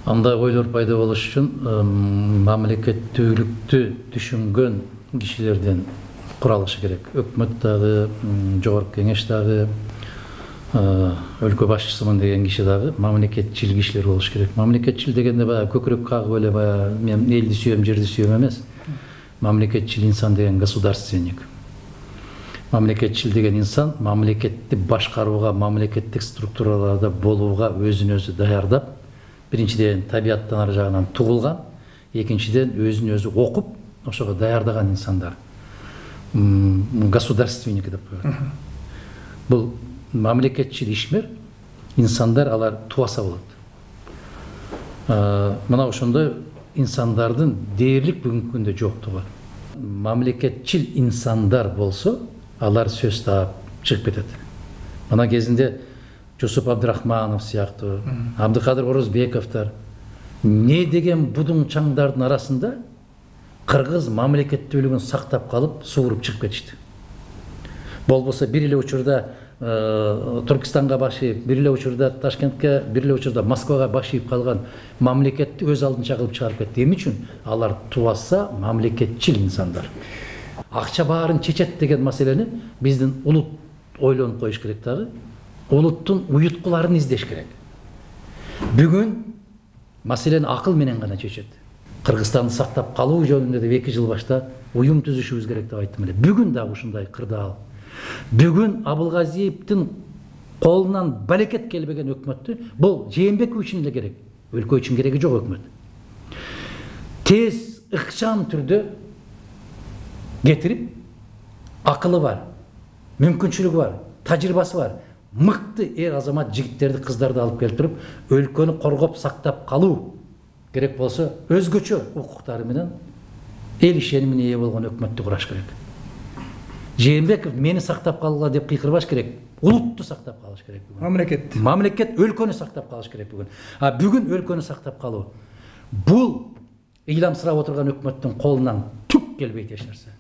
Андай ойлор пайда болуш үчүн мамлекеттүүлүктү түшүнгөн кишилерден куралышы керек. Өкмөт дагы, жогорку кеңеш дагы, өлкө башчысымын деген киши дагы мамлекетчил кишилер болуш керек. Мамлекетчил дегенде баягы көкүрөк кагып эле баягы мен элди сүйөм, жерди сүйөм эмес. Мамлекетчил инсан деген государственник. Мамлекетчил деген инсан мамлекетти башкарууга, мамлекеттик структураларда болууга өзүн өзү даярдап, биринчиден табияттан ары жагынан тугулган, экинчиден өзүн өзү окуп, ошого даярдаган инсандар. Государственник деп коет. Бул мамлекетчил ишмер инсандар, алар туаса болот. Мына ошондой инсандардын дээрлик бүгүнкү күндө жоктугу. Мамлекетчил инсандар болсо, алар сөз таап чыгып кетет. Мына кезинде Жусуп Абдрахманов сыяктуу, Абдыкадыр Орозбековдор не деген будуңчаңдардын арасында кыргыз мамлекеттүүлүгүн сактап калып, сууруп чыгып кетишти. Болбосо бир эле учурда Түркистанга башыйып, бир эле учурда Ташкентке, бир эле учурда Москвага башыйып калган мамлекетти өз алдынча кылып чыгарып кетти. Эмне үчүн? Алар туаса мамлекетчил инсандар. Акча баарын чечет деген маселени биздин улут ойлонуп коюш керек дагы. Улуттун уюткуларын издеш керек. Бүгүн маселени акыл менен гана чечет. Кыргызстанды сактап калуу жөнүндө да 2 жыл башта уюм түзүшүбүз керек деп айттым эле. Бүгүн дагы ушундай кырдаал. Бүгүн Абылгазиевдин колунан балекет келбеген өкмөттү бул Жээнбеков үчүн эле керек. Өлкө үчүн кереги жок өкмөт. Тез, ыкчам түрдө кетирип, акылы бар, мүмкүнчүлүгү бар, тажрыйбасы бар, мыкты эр азамат жигиттерди, кыздарды алып келип туруп, өлкөнү коргоп сактап калуу керек болсо, өзгөчө укуктары менен эл ишенимине ээ болгон өкмөттү кураш керек. Жээнбеков мени сактап калууга деп кыйкырбаш керек. Улутту сактап калыш керек бүгүн. Мамлекет өлкөнү сактап калыш керек бүгүн. Бүгүн өлкөнү сактап калуу. Бул ыйламсырап отурган өкмөттүн колунан түк келбейт эч нерсе.